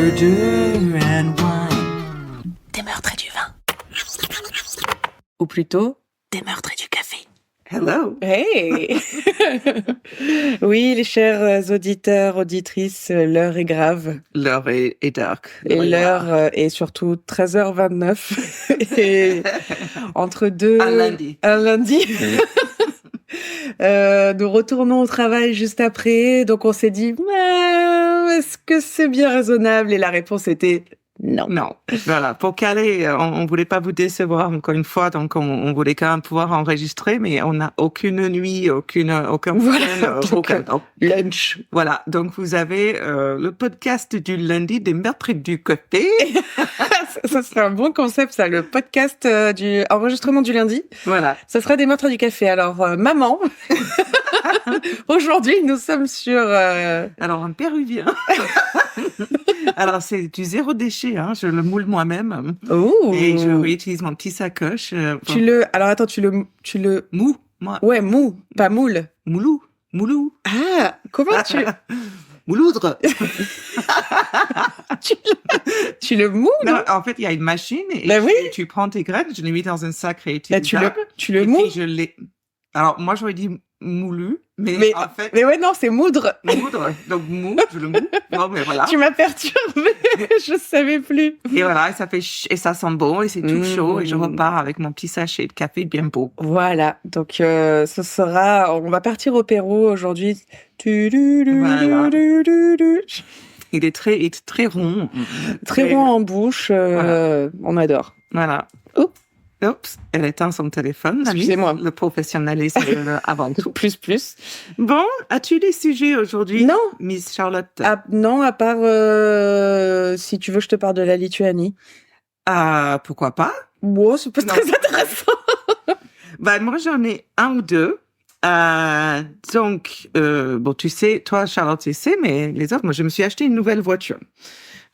Murder and wine. Des meurtres et du vin. Ou plutôt, Des meurtres et du café. Hello. hey. Oui, les chers auditeurs, auditrices, l'heure est grave. L'heure est dark. Et l'heure est surtout 13h29. Et entre deux... Un lundi. Un lundi. Nous retournons au travail juste après. Donc on s'est dit, est-ce que c'est bien raisonnable? Et la réponse était non. Non, voilà. Pour caler, on voulait pas vous décevoir encore une fois, donc on voulait quand même pouvoir enregistrer, mais on n'a aucune nuit, aucun Voilà, aucun lunch. Voilà, donc vous avez le podcast du lundi des meurtres et du café. Ça serait un bon concept, ça, le podcast du enregistrement du lundi. Voilà. Ça sera des meurtres du café. Alors, maman, aujourd'hui, nous sommes sur... Alors, un péruvien. Alors, c'est du zéro déchet, hein. Je le moule moi-même. Oh. Et je réutilise mon petit sacoche. Alors attends, tu le... Mou, moi. Ouais, mou, pas moule. Moulou. Ah, comment tu... Mouloudre. tu le mous, non? Non, en fait, il y a une machine et Ben oui. tu prends tes graines, je les mets dans un sac réutilisable. Tu le et mous? puis je les... Alors, moi, j'aurais dit moulu, mais en fait... Mais ouais, non, c'est moudre. Moudre. Donc, je le moue. Non, mais voilà. Tu m'as perturbée, je savais plus. Et voilà, et ça fait et ça sent bon et c'est tout chaud et je Mmh. repars avec mon petit sachet de café bien beau. Voilà, donc ce sera... On va partir au Pérou aujourd'hui. Voilà. Il est très rond. Très rond en bouche, Voilà. on adore. Voilà. Oups, elle éteint son téléphone. Excusez-moi. Le professionnalisme avant tout. Plus. Bon, as-tu des sujets aujourd'hui? Non. Miss Charlotte. Non, à part si tu veux, je te parle de la Lituanie. Pourquoi pas? Wow, c'est pas Non. très intéressant. Bah, moi, j'en ai un ou deux. Donc, bon, tu sais, toi, Charlotte, tu sais, mais les autres, moi, je me suis acheté une nouvelle voiture.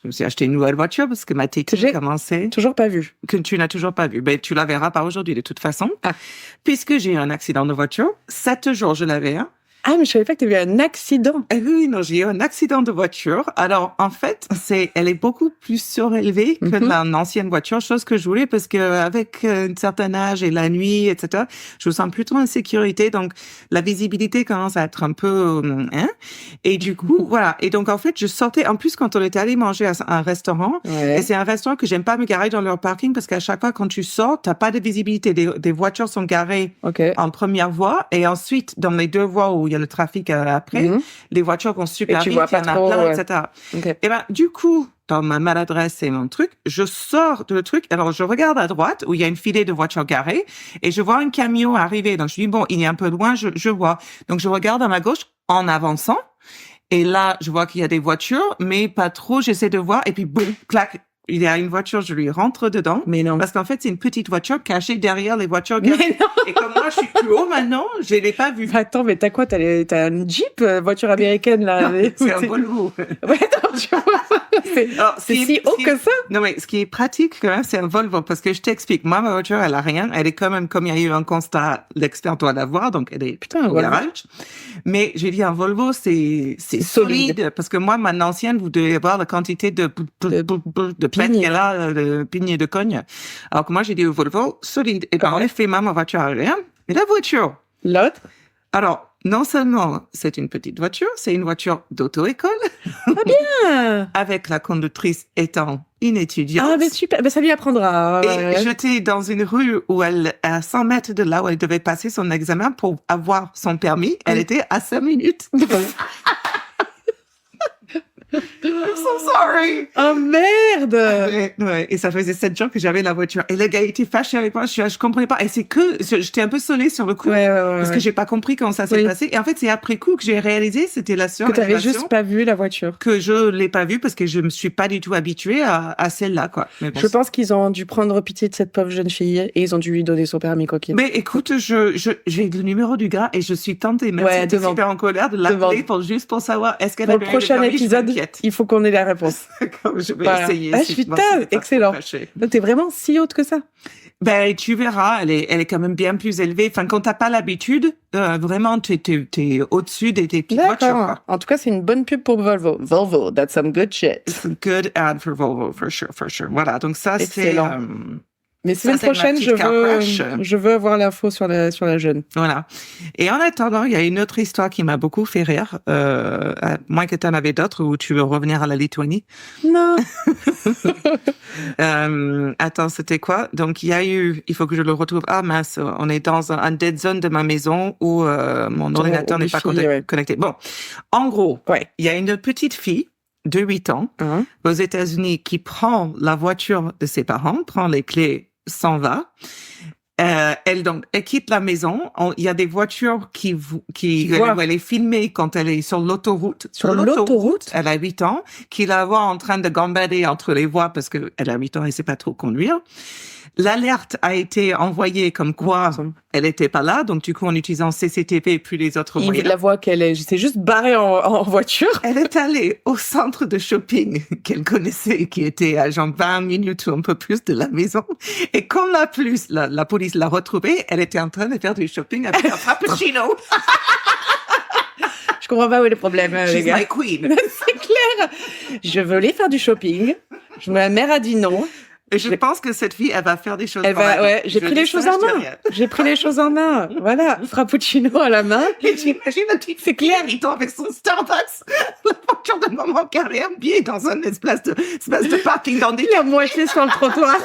Je me suis acheté une nouvelle voiture parce que ma tétine commençait. Toujours pas vu. Que tu n'as toujours pas vu. Ben, tu la verras pas aujourd'hui, de toute façon. Puisque j'ai eu un accident de voiture. 7 jours, je l'avais, hein. Ah, mais je savais pas que tu avais un accident. Oui, non, j'ai eu un accident de voiture. Alors, en fait, elle est beaucoup plus surélevée que l'ancienne voiture, chose que je voulais parce que avec un certain âge et la nuit, etc., je me sens plutôt en sécurité. Donc, la visibilité commence à être un peu, Et du coup, voilà. Et donc, en fait, je sortais, en plus, quand on était allé manger à un restaurant, et c'est un restaurant que j'aime pas me garer dans leur parking parce qu'à chaque fois, quand tu sors, t'as pas de visibilité. Des voitures sont garées en première voie et ensuite, dans les deux voies où il y a le trafic après, les voitures vont super vite, il y en a plein, etc. Et ben, du coup, dans ma maladresse et mon truc, je sors de le truc, alors je regarde à droite où il y a une filée de voitures garées et je vois un camion arriver. Donc, je dis, bon, il est un peu loin, je vois. Donc, je regarde à ma gauche en avançant et là, je vois qu'il y a des voitures, mais pas trop, j'essaie de voir et puis boum, clac. Il y a une voiture, je lui rentre dedans. Mais non. Parce qu'en fait, c'est une petite voiture cachée derrière les voitures garées. Et comme moi, je suis plus haut maintenant, je l'ai pas vue. Attends, mais t'as quoi? T'as une Jeep, voiture américaine, là? Non, c'est un Volvo. Ouais, non, tu vois. C'est si haut que ça? Non, mais ce qui est pratique, quand même, c'est un Volvo. Parce que je t'explique, moi, ma voiture, elle a rien. Elle est quand même, comme il y a eu un constat, l'expert doit l'avoir. Donc, elle est au garage. Mais j'ai dit, un Volvo, c'est solide. Parce que moi, ma ancienne, vous devez avoir la quantité de pète qu'elle a, de pigne de cogne. Alors que moi, j'ai dit au Volvo, solide. Et ben, en effet, ma voiture a rien. Mais la voiture. L'autre? Alors, non seulement c'est une petite voiture, c'est une voiture d'auto-école. Ah bien! Avec la conductrice étant une étudiante. Ah, mais super. Ben, ça lui apprendra. Et j'étais dans une rue où à 100 mètres de là où elle devait passer son examen pour avoir son permis. Elle était à 5 minutes. I'm so sorry. Oh merde! Ouais. Et ça faisait 7 jours que j'avais la voiture. Et le gars était fâché avec moi. Je comprenais pas. Et j'étais un peu sonnée sur le coup. Parce que j'ai pas compris comment ça s'est passé. Et en fait, c'est après coup que j'ai réalisé, c'était la que t'avais juste pas vu la voiture. Que je l'ai pas vue parce que je me suis pas du tout habituée à celle-là, quoi. Mais bon, je pense qu'ils ont dû prendre pitié de cette pauvre jeune fille et ils ont dû lui donner son permis coquille. Mais écoute, j'ai le numéro du gars et je suis tentée, même si j'étais super en colère, de l'appeler pour savoir est-ce qu'elle a le prochain épisode. t'inquiète. Il faut qu'on ait la réponse. Je vais Voilà. essayer. Ah, si putain, moi, c'est pas excellent. trop fâché. Donc, t'es vraiment si haute que ça? Ben, tu verras, elle est quand même bien plus élevée. Enfin, quand t'as pas l'habitude, vraiment, t'es au-dessus des petites voitures, D'accord. quoi. En tout cas, c'est une bonne pub pour Volvo. Volvo, that's some good shit. It's a good ad for Volvo, for sure, for sure. Voilà. Donc ça, c'est, Excellent. Mais Ça, semaine c'est ma prochaine, petite car crash. je veux avoir l'info sur la jeune. voilà. Et en attendant, il y a une autre histoire qui m'a beaucoup fait rire. À moins que t'en avais d'autres ou tu veux revenir à la Lituanie. Non. Attends, c'était quoi? Donc, il faut que je le retrouve. Ah mince, on est dans un dead zone de ma maison où mon ordinateur n'est pas Wi-Fi, ouais. connecté. Bon, en gros, Ouais. il y a une petite fille de 8 ans Hein? aux États-Unis qui prend la voiture de ses parents, prend les clés, s'en va. Elle quitte la maison. Il y a des voitures qui voit. où elle est filmée quand elle est sur l'autoroute. Sur l'autoroute? Elle a 8 ans, qui la voit en train de gambader entre les voies parce que elle a 8 ans et sait pas trop conduire. L'alerte a été envoyée comme quoi elle était pas là, donc du coup en utilisant CCTV puis les autres Il moyens. la voit qu'elle s'est juste barrée en voiture. Elle est allée au centre de shopping qu'elle connaissait, qui était à genre 20 minutes ou un peu plus de la maison. Et quand la police l'a retrouvée, elle était en train de faire du shopping avec un frappuccino. Je comprends pas où est le problème, les She's gars. my queen. C'est clair. Je voulais faire du shopping. Ma mère a dit non. Et je pense que cette fille, elle va faire des choses. Elle dans la va, vie. ouais, j'ai Je pris dis les ça, choses je en dis main. rien. J'ai pris les choses en main. Voilà, frappuccino à la main. Et j'imagine la petite C'est clair. il tombe avec son Starbucks, la voiture de maman qui a un pied dans un espèce de parking dans des... La moitié sur le trottoir.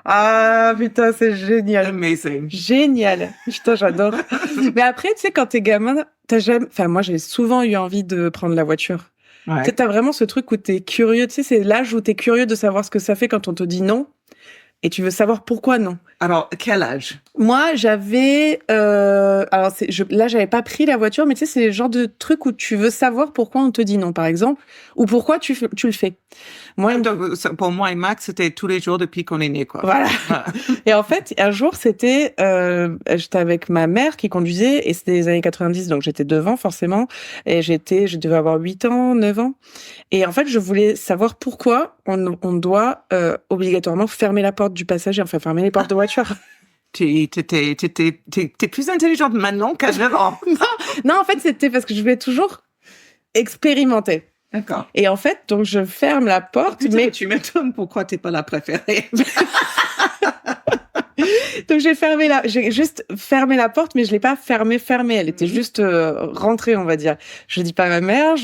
Ah, putain, c'est génial. Amazing. Génial. Putain, j'adore. Mais après, tu sais, quand t'es gamin, enfin, moi, j'ai souvent eu envie de prendre la voiture. Ouais. Tu sais, t'as vraiment ce truc où t'es curieux. Tu sais, c'est l'âge où t'es curieux de savoir ce que ça fait quand on te dit non. Et tu veux savoir pourquoi non. Alors, quel âge? Moi, j'avais, alors là, j'avais pas pris la voiture, mais tu sais, c'est le genre de truc où tu veux savoir pourquoi on te dit non, par exemple, ou pourquoi tu le fais. Moi, Donc, pour moi et Max, c'était tous les jours depuis qu'on est né, quoi. voilà. Et en fait, un jour, j'étais avec ma mère qui conduisait, et c'était les années 90, donc j'étais devant, forcément, et je devais avoir 8 ans, 9 ans. Et en fait, je voulais savoir pourquoi on doit obligatoirement fermer la porte du passager, enfin, fermer les portes de voiture. T'es plus intelligente maintenant qu'à 9 ans. Non, en fait, c'était parce que je voulais toujours expérimenter. D'accord. Et en fait, donc, je ferme la porte, Putain, mais tu m'étonnes pourquoi t'es pas la préférée. donc j'ai juste fermé la porte, mais je l'ai pas fermée. Elle était juste rentrée, on va dire. Je dis pas à ma mère,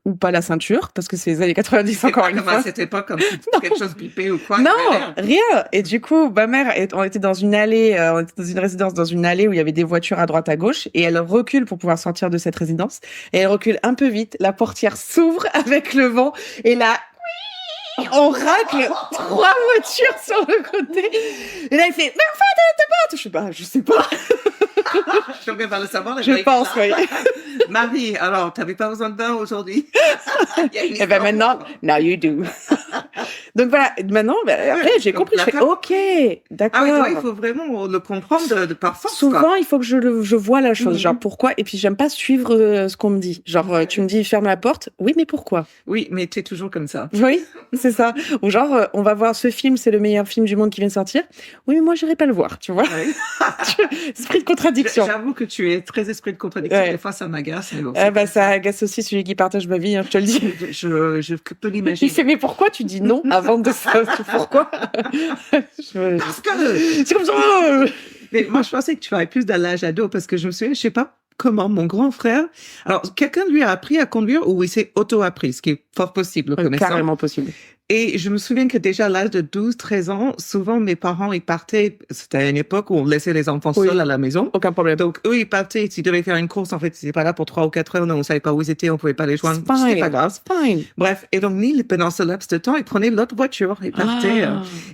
ou pas la ceinture, parce que c'est les années 90 encore une fois. C'était pas comme quelque chose bipé ou quoi. Non, rien. Et du coup, ma mère, on était dans une allée, on était dans une résidence, dans une allée où il y avait des voitures à droite, à gauche, et elle recule pour pouvoir sortir de cette résidence. Et elle recule un peu vite, la portière s'ouvre avec le vent, et là, on racle 3 voitures sur le côté. Et là, il fait, mais enfin, t'es pas. Je sais pas. Donc, elle va le savoir. Je pense, oui. Marie, alors, t'avais pas besoin de bain aujourd'hui? Et ben maintenant, now you do. Donc voilà, maintenant, après, j'ai compris. Je fais, ok, d'accord. Ah oui, toi, il faut vraiment le comprendre de par force. Souvent, quoi. il faut que je vois la chose. Genre, pourquoi? Et puis, j'aime pas suivre ce qu'on me dit. Genre, tu me dis, ferme la porte. Oui, mais pourquoi? Oui, mais t'es toujours comme ça. Oui, c'est ça. Ou genre, on va voir ce film, c'est le meilleur film du monde qui vient de sortir. Oui, mais moi, j'irai pas le voir, tu vois. Oui. Esprit de contradiction. J'avoue que tu es très esprit de contradiction. Ouais. Des fois, ça m'agace. Mais bon, Ça agace aussi celui qui partage ma vie, hein, je te le dis. je peux l'imaginer. Il fait, mais pourquoi tu dis non avant de ça? Pourquoi? Parce que... C'est comme ça. Mais moi, je pensais que tu avais plus de l'âge ado parce que je me souviens, je sais pas comment mon grand frère, alors quelqu'un lui a appris à conduire ou il s'est auto-appris, ce qui est fort possible, connaissant. Carrément possible. Et je me souviens que déjà à l'âge de 12, 13 ans, souvent mes parents, ils partaient, c'était à une époque où on laissait les enfants seuls à la maison. Aucun problème. Donc eux, ils partaient, s'ils devaient faire une course, en fait, ils étaient pas là pour 3 ou 4 heures, on ne savait pas où ils étaient, on pouvait pas les joindre. C'était pas grave. Fine. Bref. Et donc, Neil, pendant ce laps de temps, il prenait l'autre voiture, il partait.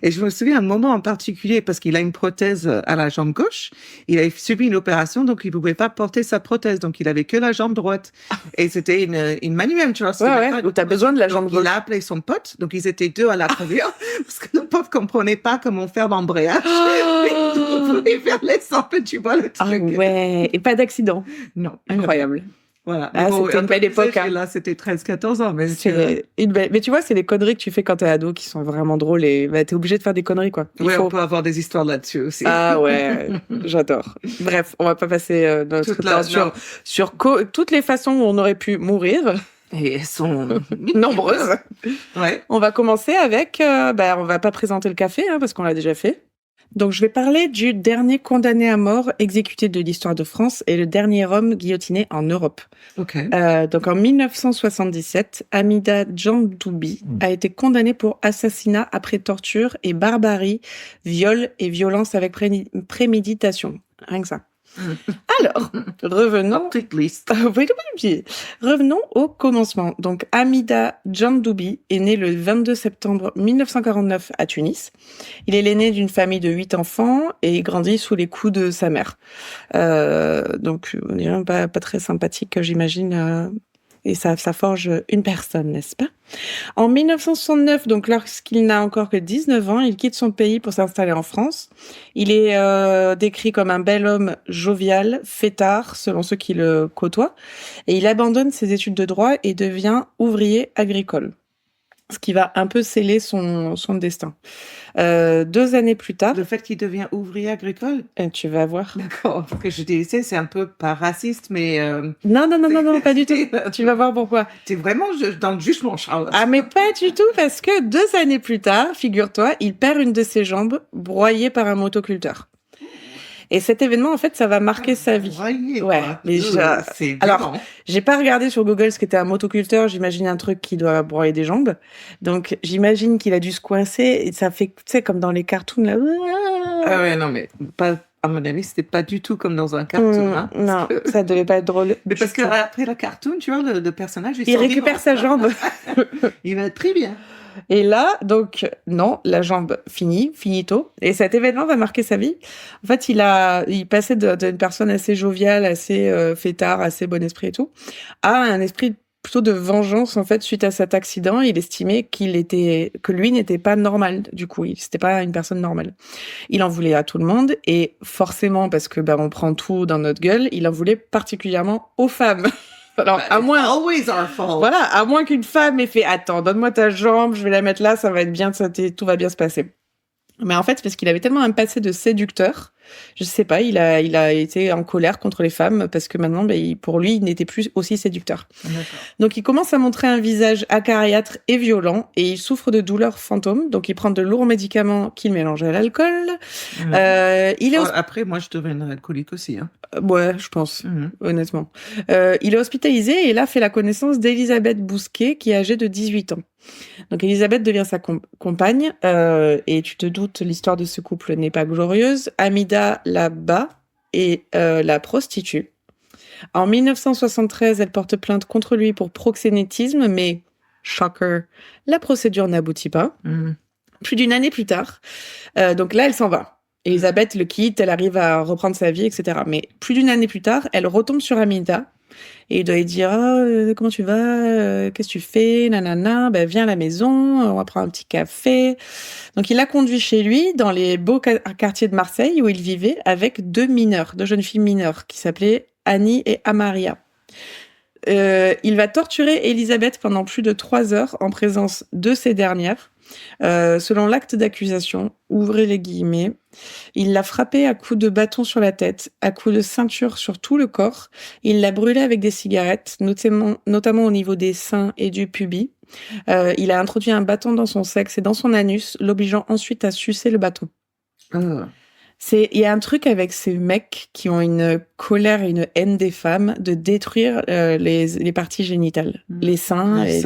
Et je me souviens un moment en particulier, parce qu'il a une prothèse à la jambe gauche, il avait subi une opération, donc il pouvait pas porter sa prothèse, donc il avait que la jambe droite. Et c'était une manuelle, tu vois. Ouais, où t'as besoin de la jambe gauche. Il a appelé son pote, donc ils étaient 2 à la conduire, parce que le pote comprenait pas comment faire l'embrayage. Il pouvait faire les 100, tu vois le truc. Ah ouais, et pas d'accident. Non. Incroyable. Voilà. Ah, c'était un une peu belle plus époque, âgé, hein. Là, c'était 13-14 ans. Mais Mais tu vois, c'est les conneries que tu fais quand t'es ado qui sont vraiment drôles et bah, t'es obligé de faire des conneries, quoi. ouais, on peut avoir des histoires là-dessus aussi. Ah ouais, j'adore. Bref, on va pas passer notre Toute temps sur toutes les façons où on aurait pu mourir, Et elles sont nombreuses. Ouais. On va commencer avec, on va pas présenter le café, hein, parce qu'on l'a déjà fait. Donc, je vais parler du dernier condamné à mort exécuté de l'histoire de France et le dernier homme guillotiné en Europe. Ok. Donc, en 1977, Hamida Djandoubi a été condamné pour assassinat après torture et barbarie, viol et violence avec préméditation. Rien que ça. Alors, revenons. Petite liste. Revenons au commencement. Donc, Hamida Djandoubi est né le 22 septembre 1949 à Tunis. Il est l'aîné d'une famille de 8 enfants et grandit sous les coups de sa mère. Donc, on dirait pas très sympathique, j'imagine. Et ça forge une personne, n'est-ce pas? En 1969, donc lorsqu'il n'a encore que 19 ans, il quitte son pays pour s'installer en France. Il est décrit comme un bel homme jovial, fêtard, selon ceux qui le côtoient. Et il abandonne ses études de droit et devient ouvrier agricole. Ce qui va un peu sceller son destin. 2 années plus tard... Le fait qu'il devient ouvrier agricole? Tu vas voir. D'accord. Parce que je disais, c'est un peu pas raciste, mais... Non, pas du tout. Tu vas voir pourquoi. T'es vraiment dans le jugement, Charles. Ah, mais pas du tout, parce que 2 années plus tard, figure-toi, il perd une de ses jambes, broyée par un motoculteur. Et cet événement, en fait, ça va marquer sa vie. Broyé, ouais, quoi. mais c'est alors, j'ai pas regardé sur Google ce qu'était un motoculteur. J'imagine un truc qui doit broyer des jambes. Donc, j'imagine qu'il a dû se coincer et ça fait, tu sais, comme dans les cartoons, là. Ah ouais, non, mais pas... À mon avis, c'était pas du tout comme dans un cartoon. Hein, non, ça devait pas être drôle. Mais parce qu'après le cartoon, tu vois, le personnage... Il récupère sa jambe. Il va être très bien. Et là, donc, non, la jambe finito. Et cet événement va marquer sa vie. En fait, il passait d'une personne assez joviale, assez fêtard, assez bon esprit et tout, à un esprit plutôt de vengeance, en fait, suite à cet accident. Il estimait que lui n'était pas normal. Du coup, c'était pas une personne normale. Il en voulait à tout le monde. Et forcément, parce que, on prend tout dans notre gueule, il en voulait particulièrement aux femmes. Alors, à moins, always our fault. Voilà, à moins qu'une femme ait fait, attends, donne-moi ta jambe, je vais la mettre là, ça va être bien, tout va bien se passer. Mais en fait, parce qu'il avait tellement un passé de séducteur, je sais pas, il a été en colère contre les femmes parce que maintenant, pour lui, il n'était plus aussi séducteur. D'accord. Donc, il commence à montrer un visage acariâtre et violent et il souffre de douleurs fantômes. Donc, il prend de lourds médicaments qu'il mélange à l'alcool. Après, moi, je deviendrais alcoolique aussi. Hein. Ouais, je pense, honnêtement. Il est hospitalisé et là fait la connaissance d'Elisabeth Bousquet, qui est âgée de 18 ans. Donc Elisabeth devient sa compagne et tu te doutes, l'histoire de ce couple n'est pas glorieuse. Hamida la bat et la prostitue. En 1973, elle porte plainte contre lui pour proxénétisme, mais shocker, la procédure n'aboutit pas. Plus d'une année plus tard, donc là elle s'en va. Elisabeth le quitte, elle arrive à reprendre sa vie, etc. Mais plus d'une année plus tard, elle retombe sur Hamida et il doit lui dire comment tu vas, qu'est-ce que tu fais, nanana, viens à la maison, on va prendre un petit café. Donc il l'a conduit chez lui dans les beaux quartiers de Marseille où il vivait avec 2 jeunes filles mineures qui s'appelaient Annie et Amaria. Il va torturer Elisabeth pendant plus de 3 heures en présence de ces dernières. Selon l'acte d'accusation, ouvrez les guillemets, il l'a frappée à coups de bâton sur la tête, à coups de ceinture sur tout le corps. Il l'a brûlée avec des cigarettes, notamment au niveau des seins et du pubis. Il a introduit un bâton dans son sexe et dans son anus, l'obligeant ensuite à sucer le bâton. Il y a un truc avec ces mecs qui ont une colère et une haine des femmes de détruire les parties génitales, les seins et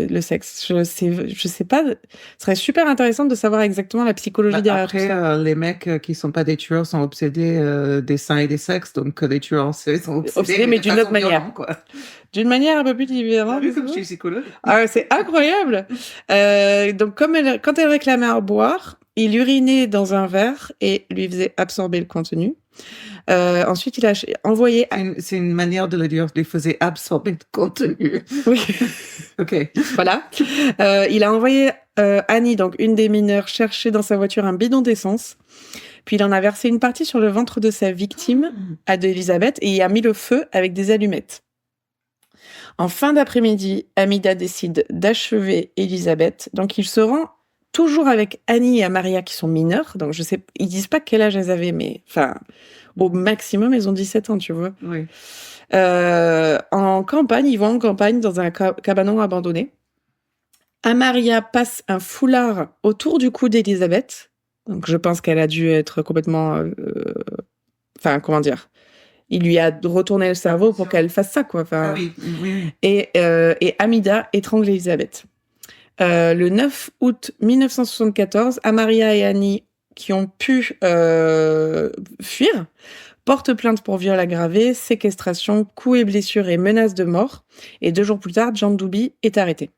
le sexe. Je sais pas. Ce serait super intéressant de savoir exactement la psychologie derrière tout ça. Après, les mecs qui sont pas des tueurs sont obsédés des seins et des sexes, donc les tueurs sont obsédés mais d'une autre manière. D'une manière un peu plus différente. Comme je suis psychologue. Ah, c'est incroyable. Donc quand elle réclamait à boire, il urinait dans un verre et lui faisait absorber le contenu. Ensuite, il a envoyé... C'est une manière de le dire, il faisait absorber le contenu. Oui. OK. Voilà. Il a envoyé Annie, donc une des mineures, chercher dans sa voiture un bidon d'essence. Puis il en a versé une partie sur le ventre de sa victime, à Elisabeth, et il a mis le feu avec des allumettes. En fin d'après-midi, Amida décide d'achever Elisabeth. Donc, il se rend toujours avec Annie et Amaria qui sont mineures. Donc, je sais, ils disent pas quel âge elles avaient, mais enfin, au maximum, elles ont 17 ans, tu vois. Oui. En campagne, ils vont en campagne dans un cabanon abandonné. Amaria passe un foulard autour du cou d'Elisabeth. Donc, je pense qu'elle a dû être complètement... Enfin, comment dire, il lui a retourné le cerveau pour qu'elle fasse ça, quoi. Enfin, Oui. et Amida étrangle Elisabeth. Le 9 août 1974, Amaria et Annie, qui ont pu fuir, portent plainte pour viol aggravé, séquestration, coups et blessures et menaces de mort. Et 2 jours plus tard, John Dubie est arrêté.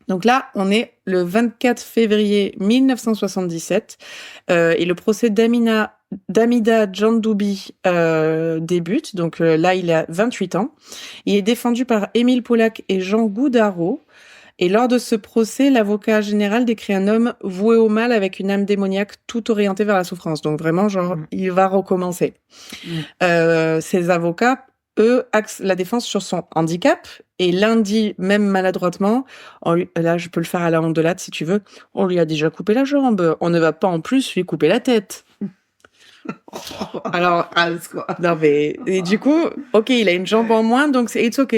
Donc là, on est le 24 février 1977 et le procès d'Amida John Dubie débute. Donc là, il a 28 ans. Il est défendu par Émile Polack et Jean Goudaro. Et lors de ce procès, l'avocat général décrit un homme voué au mal avec une âme démoniaque tout orientée vers la souffrance. Donc vraiment, genre, il va recommencer. Ses avocats, eux, axent la défense sur son handicap. Et l'un dit, même maladroitement, là, je peux le faire à la Ondelade si tu veux, on lui a déjà coupé la jambe. On ne va pas en plus lui couper la tête. Alors, non mais et du coup, ok, il a une jambe en moins, donc c'est ok,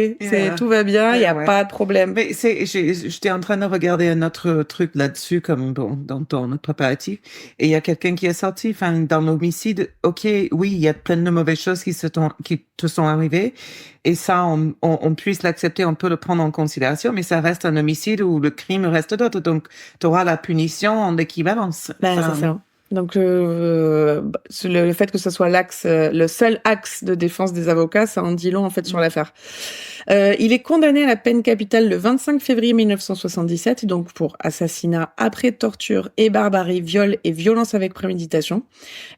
tout va bien, il y a pas de problème. Mais j'étais en train de regarder un autre truc là-dessus, comme dans notre préparatif, et il y a quelqu'un qui est sorti, enfin, dans l'homicide. Ok, oui, il y a plein de mauvaises choses qui te sont arrivées, et ça, on puisse l'accepter, on peut le prendre en considération, mais ça reste un homicide où le crime reste d'autre, donc tu auras la punition en équivalence. Ben, c'est ça. Donc le fait que ce soit le seul axe de défense des avocats, ça en dit long en fait sur l'affaire. Il est condamné à la peine capitale le 25 février 1977, donc pour assassinat après torture et barbarie, viol et violence avec préméditation.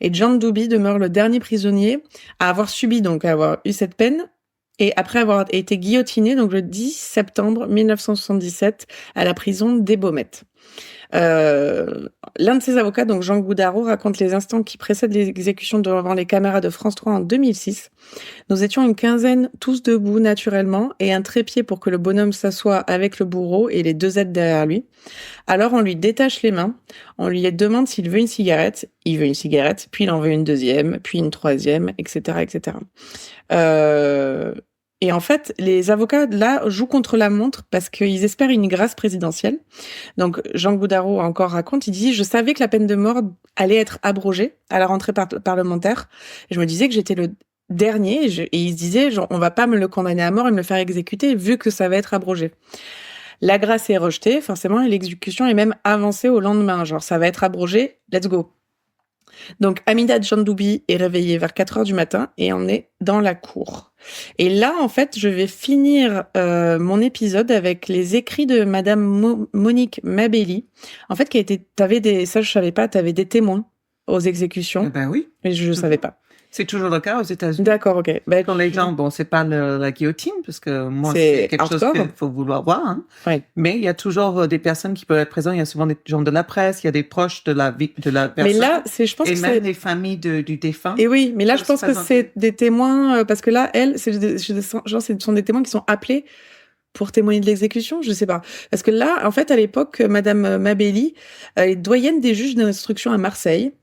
Et John Dubie demeure le dernier prisonnier à avoir eu cette peine. Et après avoir été guillotiné, donc le 10 septembre 1977, à la prison des Baumettes. L'un de ses avocats, donc Jean Goudaro, raconte les instants qui précèdent l'exécution devant les caméras de France 3 en 2006. Nous étions une quinzaine, tous debout naturellement, et un trépied pour que le bonhomme s'assoie avec le bourreau et les 2 aides derrière lui. Alors on lui détache les mains, on lui demande s'il veut une cigarette, il veut une cigarette, puis il en veut une deuxième, puis une troisième, etc., etc. Et en fait, les avocats, là, jouent contre la montre parce qu'ils espèrent une grâce présidentielle. Donc, Jean Goudaro encore raconte, il dit « Je savais que la peine de mort allait être abrogée à la rentrée parlementaire. Et je me disais que j'étais le dernier. Et il se disait « On va pas me le condamner à mort et me le faire exécuter vu que ça va être abrogé. » La grâce est rejetée, forcément, et l'exécution est même avancée au lendemain. Genre, ça va être abrogé, let's go. Donc, Amida John Dubie est réveillée vers 4 heures du matin et on est dans la cour. Et là, en fait, je vais finir mon épisode avec les écrits de Madame Monique Mabelli. En fait, ça je savais pas, t'avais des témoins aux exécutions. Eh ben oui. Mais je savais pas. C'est toujours le cas aux États-Unis. D'accord, ok. Quand les gens, bon, c'est pas la guillotine, parce que moi, c'est quelque chose qu'il faut vouloir voir, hein. Ouais. Mais il y a toujours des personnes qui peuvent être présentes. Il y a souvent des gens de la presse, il y a des proches de la personne. Mais là, je pense et que même des familles du défunt. Et oui, mais là, je pense que c'est des témoins, parce que là, ce sont des témoins qui sont appelés pour témoigner de l'exécution, je sais pas. Parce que là, en fait, à l'époque, Madame Mabelli est doyenne des juges d'instruction à Marseille.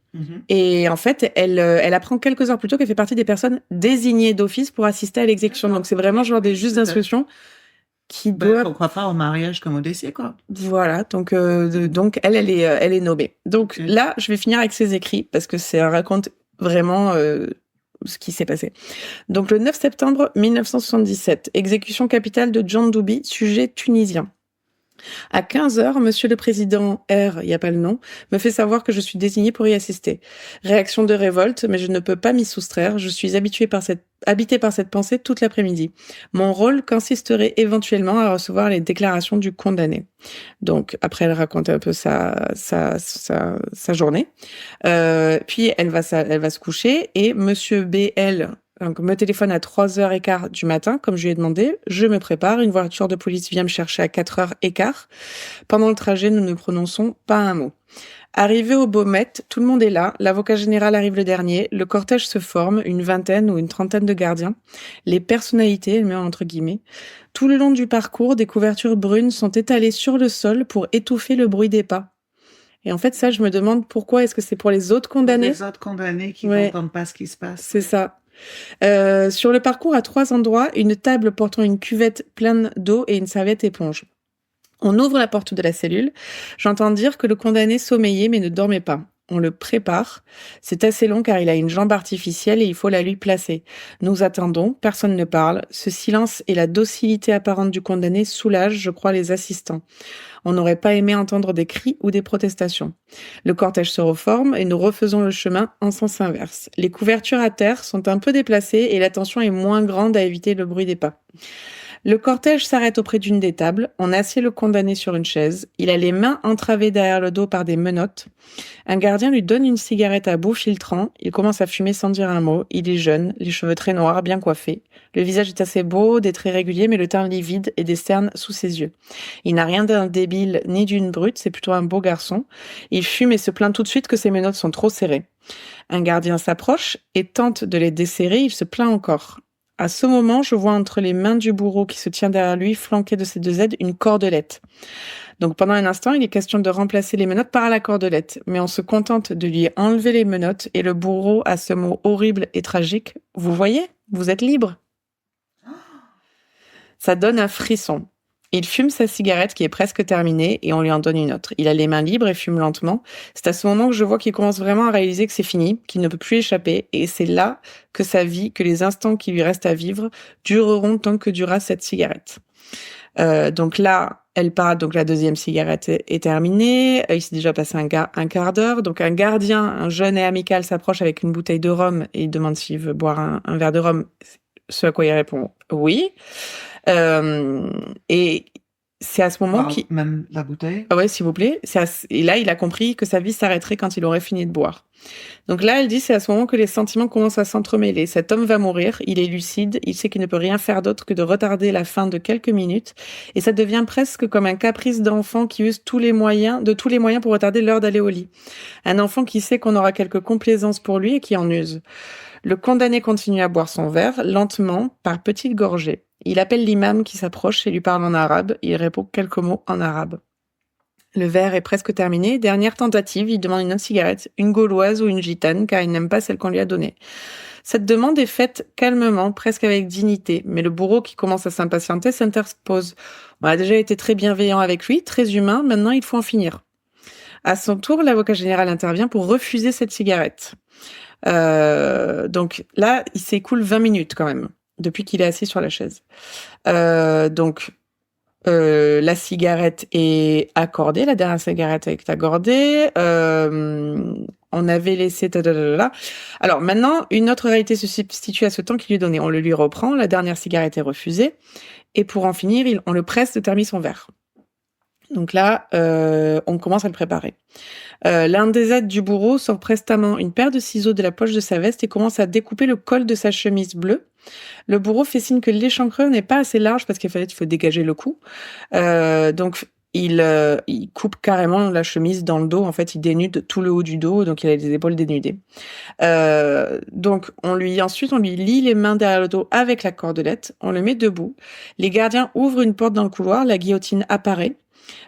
Et en fait, elle apprend quelques heures plus tôt qu'elle fait partie des personnes désignées d'office pour assister à l'exécution. Donc, c'est vraiment genre des juges d'instruction qui doivent... Pourquoi pas au mariage comme au décès, quoi. Voilà, donc elle est nommée. Donc là, je vais finir avec ses écrits, parce que ça raconte vraiment ce qui s'est passé. Donc le 9 septembre 1977, exécution capitale de John Dubie, sujet tunisien. À 15h, Monsieur le Président R, il n'y a pas le nom, me fait savoir que je suis désigné pour y assister. Réaction de révolte, mais je ne peux pas m'y soustraire. Je suis habité par cette pensée toute l'après-midi. Mon rôle consisterait éventuellement à recevoir les déclarations du condamné. Donc, après, elle raconte un peu sa journée. Puis, elle va se coucher et Monsieur BL, Donc, me téléphone à 3h15 du matin, comme je lui ai demandé. Je me prépare. Une voiture de police vient me chercher à 4h15. Pendant le trajet, nous ne prononçons pas un mot. Arrivé au Beaumet, tout le monde est là. L'avocat général arrive le dernier. Le cortège se forme, une vingtaine ou une trentaine de gardiens. Les personnalités, elle met entre guillemets. Tout le long du parcours, des couvertures brunes sont étalées sur le sol pour étouffer le bruit des pas. Et en fait, ça, je me demande pourquoi. Est-ce que c'est pour les autres condamnés? Les autres condamnés qui Ouais. n'entendent pas ce qui se passe. C'est ça. Sur le parcours, à 3 endroits, une table portant une cuvette pleine d'eau et une serviette éponge. On ouvre la porte de la cellule. J'entends dire que le condamné sommeillait mais ne dormait pas. On le prépare. C'est assez long car il a une jambe artificielle et il faut la lui placer. Nous attendons, personne ne parle. Ce silence et la docilité apparente du condamné soulagent, je crois, les assistants. On n'aurait pas aimé entendre des cris ou des protestations. Le cortège se reforme et nous refaisons le chemin en sens inverse. Les couvertures à terre sont un peu déplacées et la tension est moins grande à éviter le bruit des pas. Le cortège s'arrête auprès d'une des tables. On assied le condamné sur une chaise. Il a les mains entravées derrière le dos par des menottes. Un gardien lui donne une cigarette à bout filtrant. Il commence à fumer sans dire un mot. Il est jeune, les cheveux très noirs, bien coiffés. Le visage est assez beau, des traits réguliers, mais le teint livide et des cernes sous ses yeux. Il n'a rien d'un débile ni d'une brute, c'est plutôt un beau garçon. Il fume et se plaint tout de suite que ses menottes sont trop serrées. Un gardien s'approche et tente de les desserrer, il se plaint encore. À ce moment, je vois entre les mains du bourreau qui se tient derrière lui, flanqué de ses deux aides, une cordelette. Donc pendant un instant, il est question de remplacer les menottes par la cordelette, mais on se contente de lui enlever les menottes et le bourreau a ce mot horrible et tragique. Vous voyez, vous êtes libre. Ça donne un frisson. Il fume sa cigarette qui est presque terminée et on lui en donne une autre. Il a les mains libres et fume lentement. C'est à ce moment que je vois qu'il commence vraiment à réaliser que c'est fini, qu'il ne peut plus échapper et c'est là que sa vie, que les instants qui lui restent à vivre dureront tant que durera cette cigarette. Donc là, elle part, donc la deuxième cigarette est terminée. Il s'est déjà passé un quart d'heure. Donc un gardien, un jeune et amical s'approche avec une bouteille de rhum et il demande s'il veut boire un verre de rhum. Ce à quoi il répond oui. Et c'est à ce moment qu'il... Même la bouteille. Ah ouais, s'il vous plaît. Et là, il a compris que sa vie s'arrêterait quand il aurait fini de boire. Donc là, elle dit, c'est à ce moment que les sentiments commencent à s'entremêler. Cet homme va mourir, il est lucide, il sait qu'il ne peut rien faire d'autre que de retarder la fin de quelques minutes. Et ça devient presque comme un caprice d'enfant qui use tous les moyens pour retarder l'heure d'aller au lit. Un enfant qui sait qu'on aura quelque complaisance pour lui et qui en use. Le condamné continue à boire son verre, lentement, par petites gorgées. Il appelle l'imam qui s'approche et lui parle en arabe. Il répond quelques mots en arabe. Le verre est presque terminé. Dernière tentative, il demande une autre cigarette, une gauloise ou une gitane, car il n'aime pas celle qu'on lui a donnée. Cette demande est faite calmement, presque avec dignité, mais le bourreau qui commence à s'impatienter s'interpose. On a déjà été très bienveillant avec lui, très humain, maintenant il faut en finir. À son tour, l'avocat général intervient pour refuser cette cigarette. Donc là, il s'écoule 20 minutes quand même, depuis qu'il est assis sur la chaise. La cigarette est accordée, la dernière cigarette est accordée. On avait laissé... Alors maintenant, une autre réalité se substitue à ce temps qu'il lui est donné. On le lui reprend, la dernière cigarette est refusée. Et pour en finir, on le presse de terminer son verre. Donc là, on commence à le préparer. L'un des aides du bourreau sort prestement une paire de ciseaux de la poche de sa veste et commence à découper le col de sa chemise bleue. Le bourreau fait signe que l'échancrure n'est pas assez large parce qu'il faut dégager le cou. Donc il coupe carrément la chemise dans le dos. En fait, il dénude tout le haut du dos, donc il a les épaules dénudées. Donc ensuite on lui lie les mains derrière le dos avec la cordelette. On le met debout. Les gardiens ouvrent une porte dans le couloir. La guillotine apparaît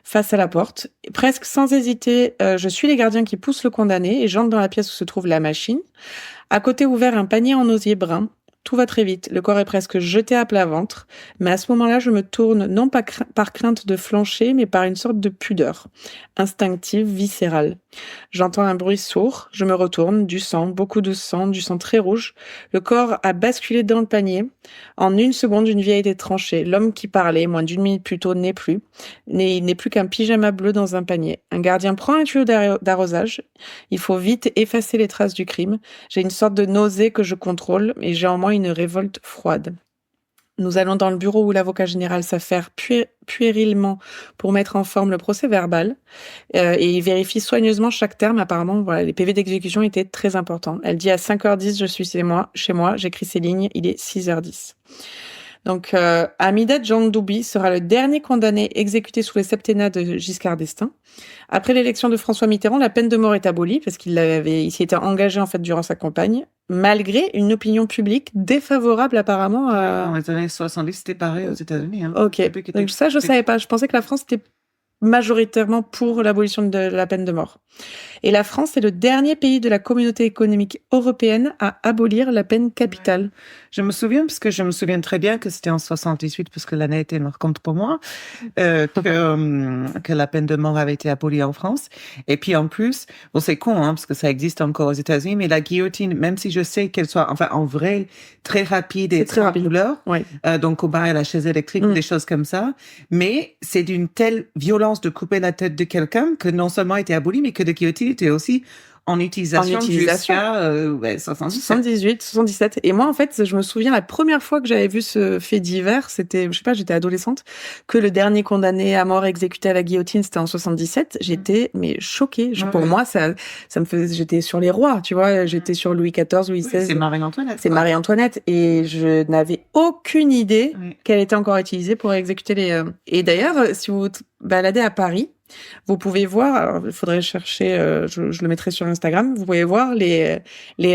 face à la porte. Presque sans hésiter, je suis les gardiens qui poussent le condamné et j'entre dans la pièce où se trouve la machine. À côté ouvert, un panier en osier brun. Tout va très vite, le corps est presque jeté à plat ventre, mais à ce moment-là, je me tourne non pas par crainte de flancher, mais par une sorte de pudeur, instinctive, viscérale. J'entends un bruit sourd, je me retourne, du sang, beaucoup de sang, du sang très rouge. Le corps a basculé dans le panier. En une seconde, une vie a été tranchée. L'homme qui parlait, moins d'une minute plus tôt, n'est plus. Il n'est plus qu'un pyjama bleu dans un panier. Un gardien prend un tuyau d'arrosage. Il faut vite effacer les traces du crime. J'ai une sorte de nausée que je contrôle et j'ai en moi une révolte froide. Nous allons dans le bureau où l'avocat général s'affaire puérilement pour mettre en forme le procès verbal et il vérifie soigneusement chaque terme. Apparemment, voilà, les PV d'exécution étaient très importants. Elle dit à 5h10, je suis chez moi, j'écris ces lignes, il est 6h10. Donc, Hamida Djandoubi sera le dernier condamné exécuté sous les septennats de Giscard d'Estaing. Après l'élection de François Mitterrand, la peine de mort est abolie parce il s'y était engagé en fait durant sa campagne, malgré une opinion publique défavorable apparemment à... Dans les années 70, c'était pareil aux États-Unis. Hein. Ok, donc ça je savais pas. Je pensais que la France était majoritairement pour l'abolition de la peine de mort. Et la France est le dernier pays de la communauté économique européenne à abolir la peine capitale. Ouais. Je me souviens, parce que je me souviens très bien que c'était en 78, parce que l'année était marquante pour moi, que la peine de mort avait été abolie en France. Et puis en plus, bon c'est con, hein, parce que ça existe encore aux États-Unis, mais la guillotine, même si je sais qu'elle soit, enfin en vrai, très rapide et très rapide. Douleur, ouais. Donc au bar à la chaise électrique, des choses comme ça, mais c'est d'une telle violence de couper la tête de quelqu'un que non seulement a été abolie, mais que la guillotine était aussi en utilisation jusqu'à 78, 77. Et moi, en fait, je me souviens la première fois que j'avais vu ce fait divers, c'était, je sais pas, j'étais adolescente, que le dernier condamné à mort exécuté à la guillotine, c'était en 77. J'étais, mais choquée. Pour moi, ça me faisait, j'étais sur les rois, tu vois, j'étais sur Louis XIV, Louis XVI. C'est Marie-Antoinette. C'est Marie-Antoinette. Et je n'avais aucune idée qu'elle était encore utilisée pour exécuter les, Et d'ailleurs, si vous vous baladez à Paris, vous pouvez voir, alors, il faudrait chercher, je le mettrai sur Instagram, vous pouvez voir les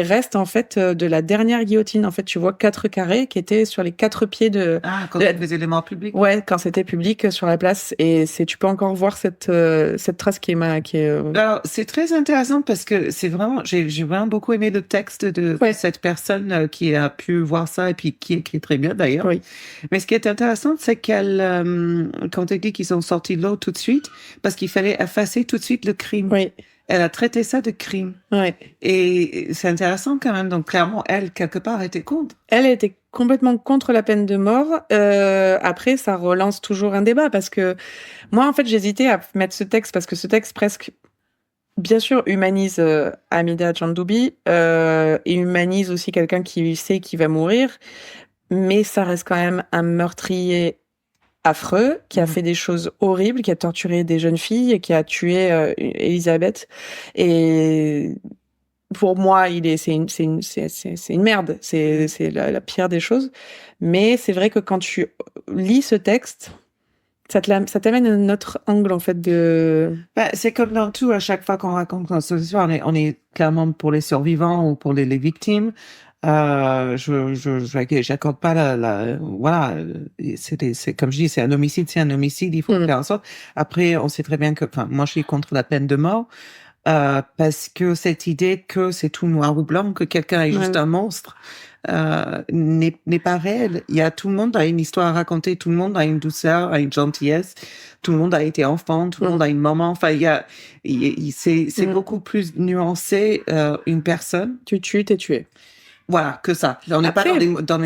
restes, en fait, de la dernière guillotine. En fait, tu vois 4 carrés qui étaient sur les 4 pieds de... Ah, quand c'était des éléments publics. Ouais, quand c'était public sur la place. Et tu peux encore voir cette trace qui est Alors, c'est très intéressant parce que c'est vraiment, j'ai vraiment beaucoup aimé le texte de cette personne qui a pu voir ça et puis qui écrit très bien d'ailleurs. Oui. Mais ce qui est intéressant, c'est quand elle dit qu'ils ont sorti l'eau tout de suite, parce qu'il fallait effacer tout de suite le crime. Oui. Elle a traité ça de crime. Ouais. Et c'est intéressant quand même. Donc clairement, elle, quelque part, était contre. Elle était complètement contre la peine de mort. Après, ça relance toujours un débat parce que moi, en fait, j'hésitais à mettre ce texte parce que ce texte presque, bien sûr, humanise Hamida Djandoubi et humanise aussi quelqu'un qui sait qu'il va mourir, mais ça reste quand même un meurtrier affreux, qui a fait des choses horribles, qui a torturé des jeunes filles, qui a tué Elisabeth. Et pour moi, c'est une merde. C'est la pire des choses. Mais c'est vrai que quand tu lis ce texte, ça t'amène un autre angle, en fait, de... C'est comme dans tout, à chaque fois qu'on raconte une histoire, on est clairement pour les survivants ou pour les victimes. J'accorde pas voilà, c'est comme je dis, c'est un homicide, il faut faire en sorte. Après, on sait très bien que, enfin, moi, je suis contre la peine de mort, parce que cette idée que c'est tout noir ou blanc, que quelqu'un est juste un monstre, n'est pas réel. Tout le monde a une histoire à raconter, tout le monde a une douceur, a une gentillesse, tout le monde a été enfant, tout le monde a une maman. Enfin, c'est beaucoup plus nuancé, une personne. Tu tues, t'es tué. Voilà, que ça. On n'est pas dans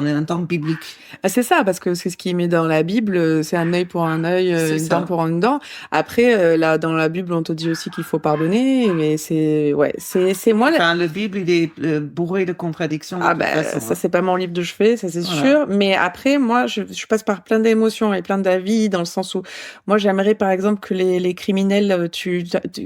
un temps biblique. C'est ça, parce que c'est ce qui met dans la Bible, c'est un œil pour un œil, une dent pour une dent. Après, là, dans la Bible, on te dit aussi qu'il faut pardonner, mais c'est moi. Enfin, la Bible, il est bourré de contradictions. Ah ça c'est pas mon livre de chevet, ça c'est sûr. Mais après, moi, je passe par plein d'émotions et plein d'avis, dans le sens où, moi, j'aimerais par exemple que les criminels,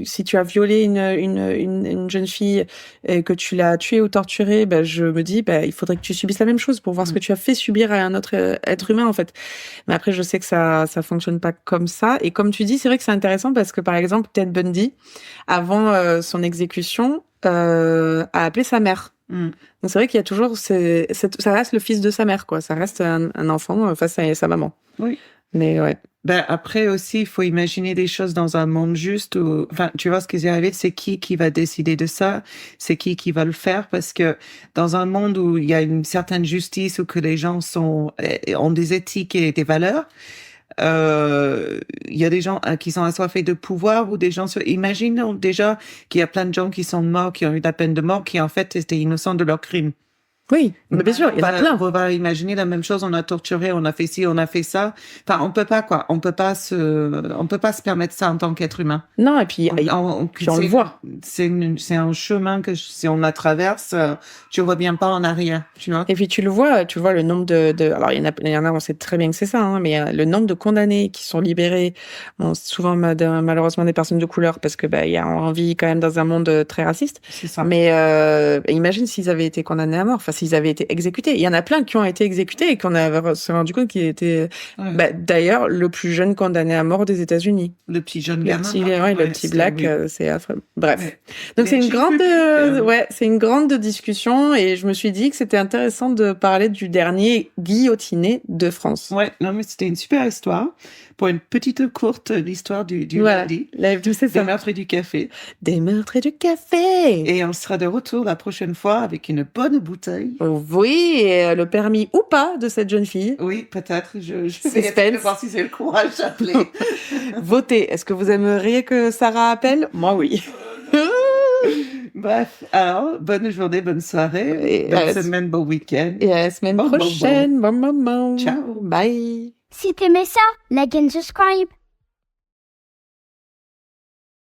si tu as violé une jeune fille et que tu l'as tuée ou torturée, je me dis, il faudrait que tu subisses la même chose pour voir ce que tu as fait subir à un autre être humain, en fait. Mais après, je sais que ça fonctionne pas comme ça. Et comme tu dis, c'est vrai que c'est intéressant parce que, par exemple, Ted Bundy, avant son exécution, a appelé sa mère. Donc c'est vrai qu'il y a toujours, ça reste le fils de sa mère, quoi. Ça reste un enfant face à sa maman. Oui. Mais ouais. Après aussi, il faut imaginer des choses dans un monde juste où, enfin, tu vois, ce qui est arrivé, c'est qui va décider de ça, c'est qui va le faire, parce que dans un monde où il y a une certaine justice, où que les gens ont des éthiques et des valeurs, il y a des gens qui sont assoiffés de pouvoir, ou des gens, imagine déjà qu'il y a plein de gens qui sont morts, qui ont eu la peine de mort, qui en fait étaient innocents de leur crime. Oui, mais bien sûr, il y en a plein. On va imaginer la même chose, on a torturé, on a fait ci, on a fait ça. Enfin, on peut pas, quoi. On peut pas se permettre ça en tant qu'être humain. Non, et puis on le voit. C'est un chemin que si on la traverse, tu reviens pas en arrière, tu vois. Et puis tu le vois le nombre alors il y en a, on sait très bien que c'est ça, hein, mais le nombre de condamnés qui sont libérés, bon, souvent malheureusement des personnes de couleur, parce que on vit quand même dans un monde très raciste. C'est ça. Mais imagine s'ils avaient été condamnés à mort, enfin s'ils avaient été exécutés. Il y en a plein qui ont été exécutés et qu'on s'est rendu compte qu'il était d'ailleurs le plus jeune condamné à mort des États-Unis. Le petit jeune gamin. Le petit black, c'est affreux. Bref. Ouais. Donc c'est une grande discussion et je me suis dit que c'était intéressant de parler du dernier guillotiné de France. Ouais, non mais c'était une super histoire. Pour une petite courte l'histoire du lundi. Des meurtres et du café. Des meurtres et du café. Et on sera de retour la prochaine fois avec une bonne bouteille. Oui, et le permis ou pas de cette jeune fille. Oui, peut-être. Je vais voir si j'ai le courage d'appeler. Votez. Est-ce que vous aimeriez que Sarah appelle? Moi, oui. Bref, alors, bonne journée, bonne soirée, bonne semaine, bon week-end. Et à la semaine prochaine. Bon. Ciao. Bye. Si t'aimais ça, like and subscribe.